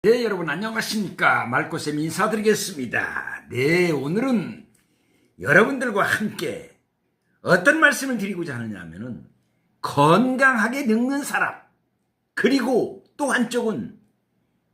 네, 여러분 안녕하십니까? 말코쌤 인사드리겠습니다. 네, 오늘은 여러분들과 함께 어떤 말씀을 드리고자 하느냐 하면은 건강하게 늙는 사람, 그리고 또 한쪽은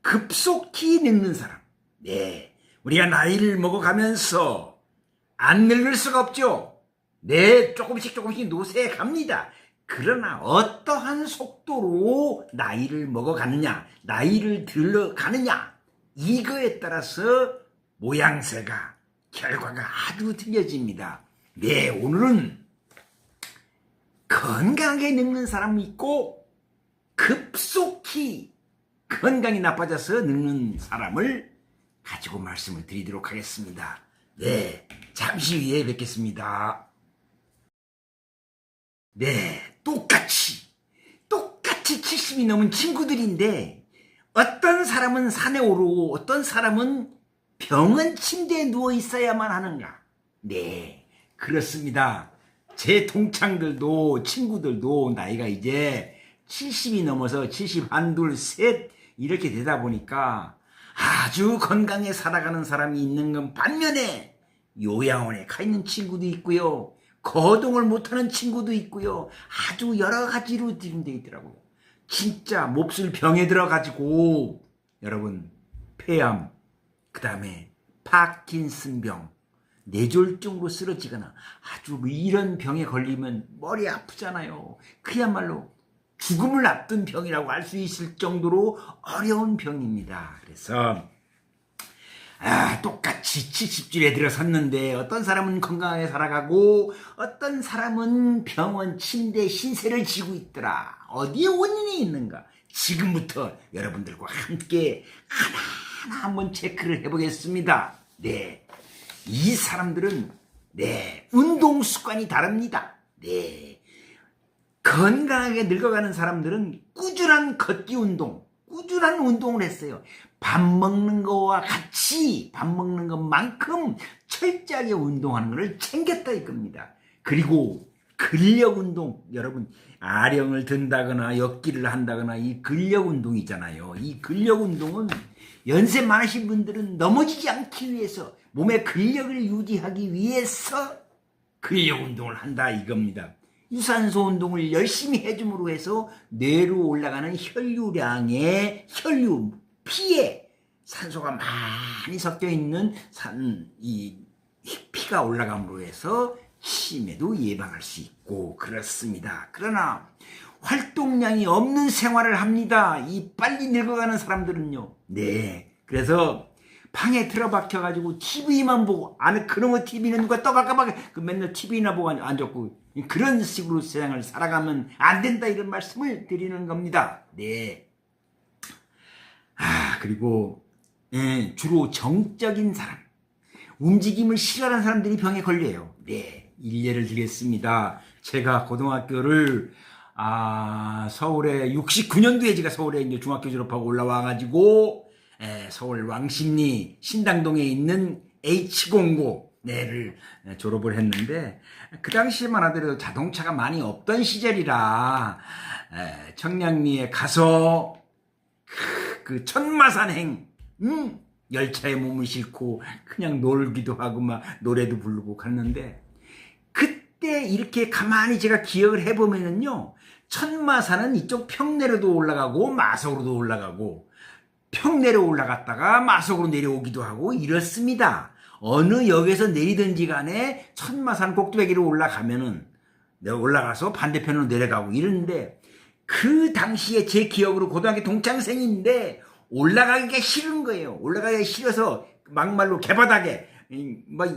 급속히 늙는 사람. 네, 우리가 나이를 먹어가면서 안 늙을 수가 없죠. 네, 조금씩 노쇠해 갑니다. 그러나 어떠한 속도로 나이를 먹어가느냐, 나이를 들어가느냐, 이거에 따라서 모양새가, 결과가 아주 틀려집니다. 네, 오늘은 건강하게 늙는 사람이 있고 급속히 건강이 나빠져서 늙는 사람을 가지고 말씀을 드리도록 하겠습니다. 네, 잠시 후에 뵙겠습니다. 네, 똑같이 70이 넘은 친구들인데 어떤 사람은 산에 오르고 어떤 사람은 병원 침대에 누워 있어야만 하는가? 네, 그렇습니다. 제 동창들도 친구들도 나이가 이제 70이 넘어서 70 한둘 셋 이렇게 되다 보니까 아주 건강에 살아가는 사람이 있는 건 반면에 요양원에 가 있는 친구도 있고요, 거동을 못하는 친구도 있고요, 아주 여러 가지로 지금 되어 있더라고요. 진짜 몹쓸 병에 들어가지고 여러분 폐암, 그 다음에 파킨슨병, 뇌졸중으로 쓰러지거나 아주 이런 병에 걸리면 머리 아프잖아요. 그야말로 죽음을 앞둔 병이라고 할 수 있을 정도로 어려운 병입니다. 그래서 똑같이 70줄에 들어섰는데 어떤 사람은 건강하게 살아가고 어떤 사람은 병원 침대 신세를 지고 있더라. 어디에 원인이 있는가? 지금부터 여러분들과 함께 하나하나 한번 체크를 해보겠습니다. 네, 이 사람들은 운동 습관이 다릅니다. 네, 건강하게 늙어가는 사람들은 꾸준한 걷기 운동, 꾸준한 운동을 했어요. 밥 먹는 거와 같이 밥 먹는 것만큼 철저하게 운동하는 것을 챙겼다 이겁니다. 그리고 근력 운동, 여러분 아령을 든다거나 역기를 한다거나 이 근력 운동이잖아요. 이 근력 운동은 연세 많으신 분들은 넘어지지 않기 위해서, 몸의 근력을 유지하기 위해서 근력 운동을 한다 이겁니다. 유산소 운동을 열심히 해줌으로 해서 뇌로 올라가는 혈류량의 피에 산소가 많이 섞여 있는 이 피가 올라감으로 해서 치매도 예방할 수 있고 그렇습니다. 그러나 활동량이 없는 생활을 합니다. 이 빨리 늙어가는 사람들은요. 네, 그래서 방에 틀어박혀가지고 TV만 보고, 안에 그놈의 TV는 누가 떠갈까봐 맨날 TV나 보고 앉았고, 그런 식으로 세상을 살아가면 안 된다 이런 말씀을 드리는 겁니다. 네. 그리고 주로 정적인 사람, 움직임을 싫어하는 사람들이 병에 걸려요. 네, 일례를 드리겠습니다. 제가 고등학교를 서울에 69년도에 제가 서울에 이제 중학교 졸업하고 올라와가지고 서울 왕십리 신당동에 있는 H09 를 졸업을 했는데, 그 당시에만 하더라도 자동차가 많이 없던 시절이라 청량리에 가서 그 천마산행 열차에 몸을 싣고 그냥 놀기도 하고 막 노래도 부르고 갔는데, 그때 이렇게 가만히 제가 기억을 해보면은요, 천마산은 이쪽 평내로도 올라가고 마석으로도 올라가고 평내로 올라갔다가 마석으로 내려오기도 하고 이렇습니다. 어느 역에서 내리든지 간에 천마산 꼭두배기로 올라가면은 내가 올라가서 반대편으로 내려가고 이러는데, 그 당시에 제 기억으로 고등학교 동창생인데 올라가기가 싫은 거예요. 올라가기가 싫어서 막말로 개바닥에 막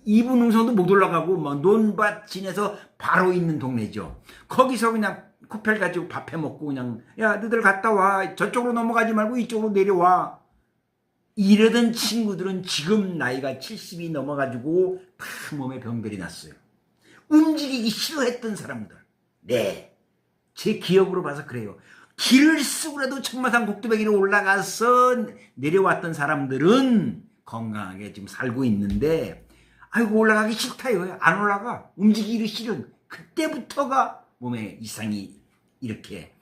2분 능선도 못 올라가고 막 논밭 지내서 바로 있는 동네죠. 거기서 그냥 쿠페를 가지고 밥 해먹고 그냥, 야 너희들 갔다 와, 저쪽으로 넘어가지 말고 이쪽으로 내려와, 이러던 친구들은 지금 나이가 70이 넘어가지고 다 몸에 병들이 났어요. 움직이기 싫어했던 사람들. 네, 제 기억으로 봐서 그래요. 길을 쓰고라도 천마산 꼭두배기로 올라가서 내려왔던 사람들은 건강하게 지금 살고 있는데, 아이고 올라가기 싫다요. 안 올라가. 움직이기 싫은 그때부터가 몸에 이상이 이렇게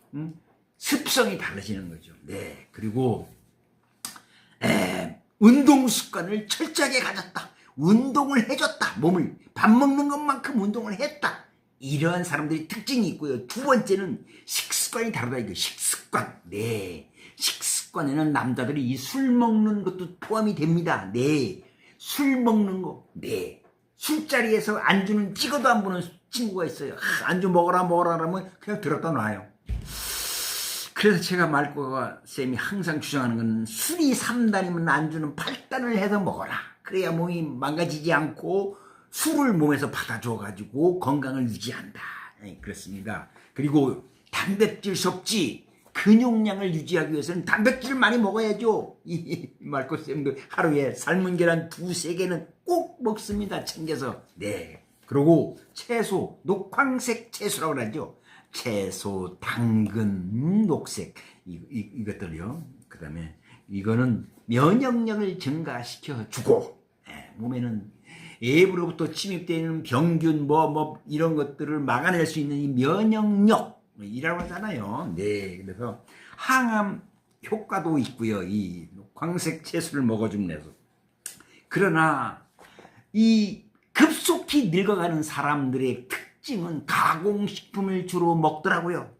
습성이 달라지는 거죠. 네, 그리고 운동 습관을 철저하게 가졌다. 운동을 해줬다. 몸을 밥 먹는 것만큼 운동을 했다. 이러한 사람들이 특징이 있고요. 두 번째는 식습관이 다르다. 이거 식습관. 네. 식습관에는 남자들이 이 술 먹는 것도 포함이 됩니다. 네. 술 먹는 거. 네. 술자리에서 안주는 찍어도 안 보는 친구가 있어요. 안주 먹어라 그러면 그냥 들었다 놔요. 그래서 제가 말꼬가 쌤이 항상 주장하는 건 술이 3단이면 안주는 8단을 해서 먹어라. 그래야 몸이 망가지지 않고 술을 몸에서 받아줘가지고 건강을 유지한다. 네, 그렇습니다. 그리고 단백질 섭취, 근육량을 유지하기 위해서는 단백질을 많이 먹어야죠. 이 말꼬쌤도 하루에 삶은 계란 2-3개는 꼭 먹습니다. 챙겨서. 네. 그리고 채소, 녹황색 채소라고 그러죠. 채소, 당근, 녹색 이것들요. 그 다음에 이거는 면역력을 증가시켜 주고 몸에는 외부로부터 침입되는 병균 이런 것들을 막아낼 수 있는 이 면역력이라고 하잖아요. 네, 그래서 항암 효과도 있고요. 이 녹황색 채소를 먹어주면서. 그러나 이 급속히 늙어가는 사람들의 특징은 가공식품을 주로 먹더라고요.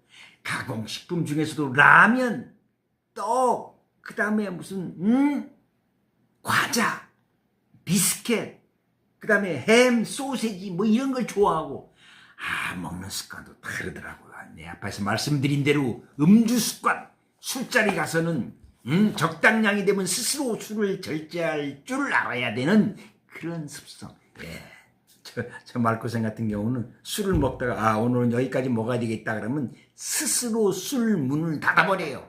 가공식품 중에서도 라면, 떡, 그 다음에 무슨 과자, 비스켓, 그 다음에 햄, 소세지 이런 걸 좋아하고 먹는 습관도 다르더라고요. 네, 앞에서 말씀드린 대로 음주 습관, 술자리 가서는 적당량이 되면 스스로 술을 절제할 줄 알아야 되는 그런 습성. 예. 저 말고생 같은 경우는 술을 먹다가 오늘은 여기까지 먹어야 되겠다 그러면 스스로 술 문을 닫아버려요.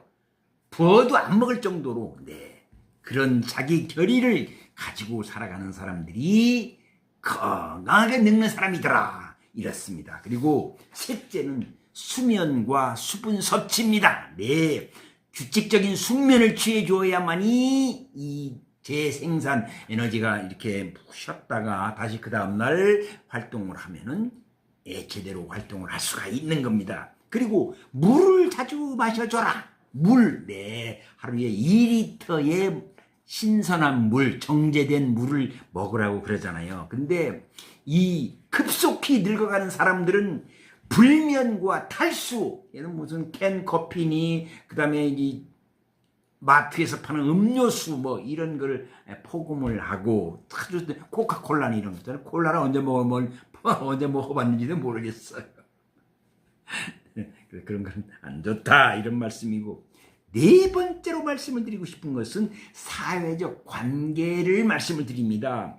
부어도 안 먹을 정도로. 네. 그런 자기 결의를 가지고 살아가는 사람들이 건강하게 늙는 사람이더라. 이렇습니다. 그리고 셋째는 수면과 수분 섭취입니다. 네. 규칙적인 숙면을 취해줘야만이 이 재생산 에너지가 이렇게 쉬었다가 다시 그 다음날 활동을 하면은 제대로 활동을 할 수가 있는 겁니다. 그리고 물을 자주 마셔줘라. 물, 네. 하루에 2리터의 신선한 물, 정제된 물을 먹으라고 그러잖아요. 근데 이 급속히 늙어가는 사람들은 불면과 탈수, 얘는 무슨 캔 커피니, 그 다음에 이 마트에서 파는 음료수 이런 걸 포금을 하고 코카콜라니 이런 거잖아요. 콜라를 언제 먹어봤는지도 모르겠어요. 그런 건 안 좋다 이런 말씀이고, 네 번째로 말씀을 드리고 싶은 것은 사회적 관계를 말씀을 드립니다.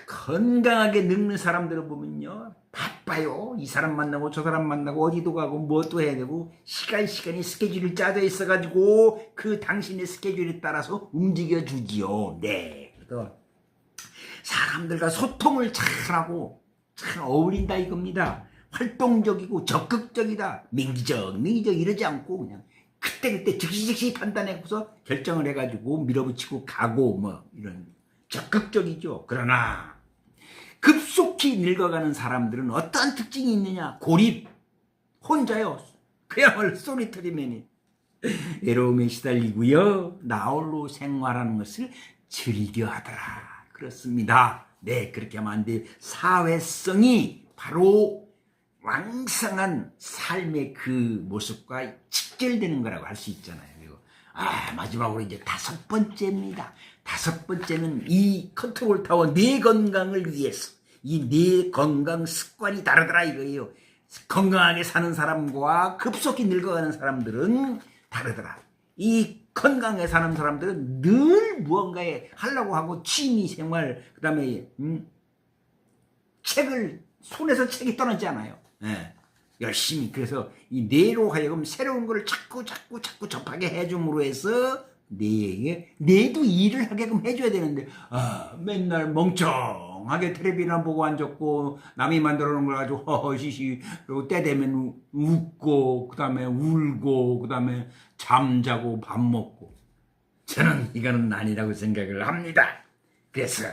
건강하게 늙는 사람들을 보면요, 바빠요. 이 사람 만나고 저 사람 만나고 어디도 가고 뭐 또 해야 되고 시간이 스케줄이 짜져 있어가지고 그 당신의 스케줄에 따라서 움직여주지요. 네. 그래서 사람들과 소통을 잘하고 잘 어울린다 이겁니다. 활동적이고 적극적이다. 민기적 이러지 않고 그냥 그때 즉시 판단해서 결정을 해가지고 밀어붙이고 가고 이런 적극적이죠. 그러나 급속히 늙어가는 사람들은 어떠한 특징이 있느냐? 고립, 혼자요. 그야말로 소리터리맨이 외로움에 시달리고요. 나홀로 생활하는 것을 즐겨하더라. 그렇습니다. 네, 그렇게 하면 안 돼. 사회성이 바로 왕성한 삶의 그 모습과 직결되는 거라고 할 수 있잖아요. 그리고 마지막으로 이제 5번째입니다. 5번째는 이 컨트롤 타워 뇌 건강을 위해서 이 뇌 건강 습관이 다르더라 이거예요. 건강하게 사는 사람과 급속히 늙어가는 사람들은 다르더라. 이 건강하게 사는 사람들은 늘 무언가에 하려고 하고 취미 생활, 그 다음에 손에서 책이 떠나지 않아요. 네. 열심히. 그래서 이 뇌로 하여금 새로운 걸 자꾸 접하게 해줌으로 해서 뇌도 일을 하게끔 해줘야 되는데 맨날 멍청하게 텔레비나 보고 앉았고 남이 만들어 놓은 걸 가지고 허허시시 그리고 때 되면 웃고 그 다음에 울고 그 다음에 잠자고 밥 먹고, 저는 이거는 아니라고 생각을 합니다. 그래서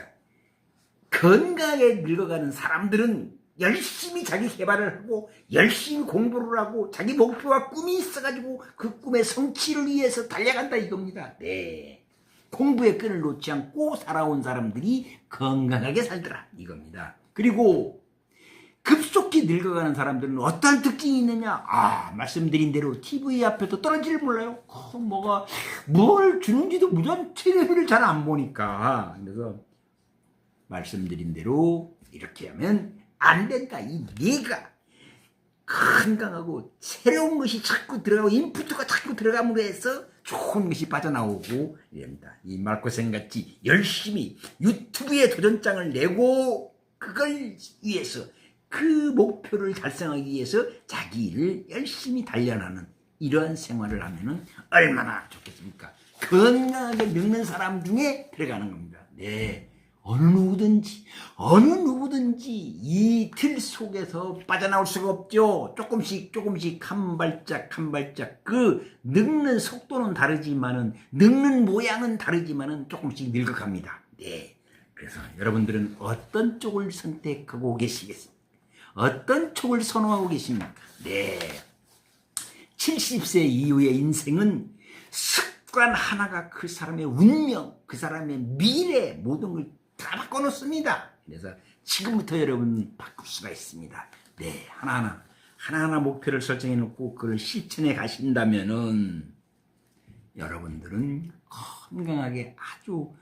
건강하게 늙어가는 사람들은 열심히 자기 개발을 하고 열심히 공부를 하고 자기 목표와 꿈이 있어가지고 그 꿈의 성취를 위해서 달려간다 이겁니다. 네. 공부의 끈을 놓지 않고 살아온 사람들이 건강하게 살더라 이겁니다. 그리고 급속히 늙어가는 사람들은 어떠한 특징이 있느냐? 말씀드린 대로 TV 앞에서 떨어지를 몰라요. 뭐가 뭘 주는지도 무전 TV를 잘 안 보니까. 그래서 말씀드린 대로 이렇게 하면 안 된다. 이 뇌가 건강하고 새로운 것이 자꾸 들어가고 인풋가 자꾸 들어감으로 해서 좋은 것이 빠져나오고 이럽니다. 이 말고생같이 열심히 유튜브에 도전장을 내고 그걸 위해서 그 목표를 달성하기 위해서 자기 일을 열심히 단련하는 이러한 생활을 하면은 얼마나 좋겠습니까? 건강하게 늙는 사람 중에 들어가는 겁니다. 네. 어느 누구든지 이 틀 속에서 빠져나올 수가 없죠. 조금씩 한 발짝 그 늙는 속도는 다르지만은 늙는 모양은 다르지만은 조금씩 늙어갑니다. 네. 그래서 여러분들은 어떤 쪽을 선택하고 계시겠습니까? 어떤 쪽을 선호하고 계십니까? 네. 70세 이후의 인생은 습관 하나가 그 사람의 운명, 그 사람의 미래 모든 걸 다 바꿔놓습니다. 그래서 지금부터 여러분 바꿀 수가 있습니다. 네, 하나하나 목표를 설정해 놓고 그걸 실천해 가신다면은 여러분들은 건강하게 아주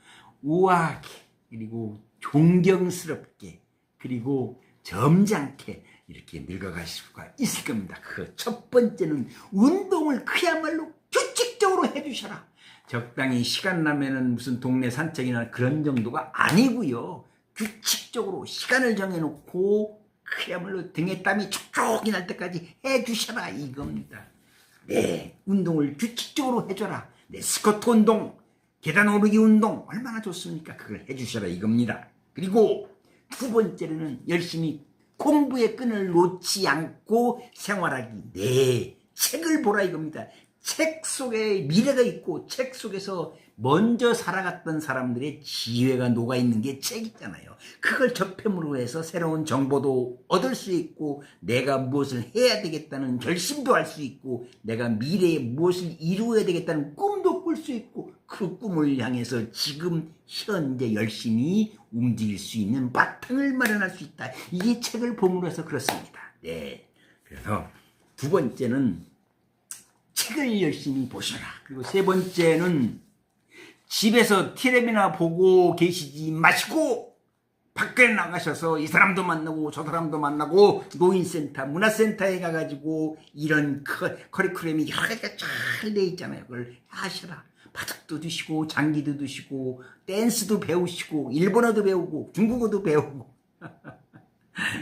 우아하게 그리고 존경스럽게 그리고 점잖게 이렇게 늙어가실 수가 있을 겁니다. 그 첫 번째는 운동을 그야말로 규칙적으로 해주셔라. 적당히 시간 나면은 무슨 동네 산책이나 그런 정도가 아니고요. 규칙적으로 시간을 정해놓고 그야말로 등에 땀이 촉촉이 날 때까지 해주셔라 이겁니다. 네, 운동을 규칙적으로 해줘라. 네, 스쿼트 운동, 계단 오르기 운동 얼마나 좋습니까? 그걸 해주셔라 이겁니다. 그리고 두 번째로는 열심히 공부의 끈을 놓지 않고 생활하기. 네, 책을 보라 이겁니다. 책 속에 미래가 있고 책 속에서 먼저 살아갔던 사람들의 지혜가 녹아있는 게 책 있잖아요. 그걸 접함으로 해서 새로운 정보도 얻을 수 있고 내가 무엇을 해야 되겠다는 결심도 할 수 있고 내가 미래에 무엇을 이루어야 되겠다는 꿈도 꿀 수 있고 그 꿈을 향해서 지금 현재 열심히 움직일 수 있는 바탕을 마련할 수 있다. 이게 책을 봄으로 해서 그렇습니다. 네. 그래서 두 번째는 책을 열심히 보셔라. 그리고 세 번째는 집에서 텔레비나 보고 계시지 마시고 밖에 나가셔서 이 사람도 만나고 저 사람도 만나고 노인센터, 문화센터에 가가지고 이런 커리큘럼이 여러 개가 잘 돼 있잖아요. 그걸 하셔라. 바둑도 두시고 장기도 두시고 댄스도 배우시고 일본어도 배우고 중국어도 배우고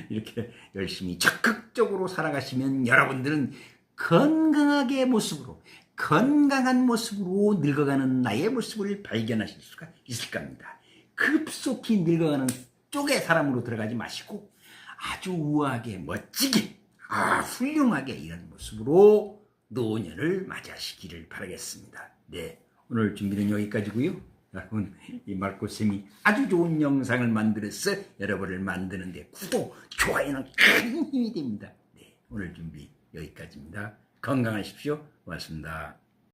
이렇게 열심히 적극적으로 살아가시면 여러분들은 건강한 모습으로 늙어가는 나의 모습을 발견하실 수가 있을 겁니다. 급속히 늙어가는 쪽의 사람으로 들어가지 마시고 아주 우아하게 멋지게 훌륭하게 이런 모습으로 노년을 맞이하시기를 바라겠습니다. 네, 오늘 준비는 여기까지고요. 여러분 이 말꽃쌤이 아주 좋은 영상을 만들어서 여러분을 만드는데 구독, 좋아요는 큰 힘이 됩니다. 네, 오늘 준비 여기까지입니다. 건강하십시오. 고맙습니다.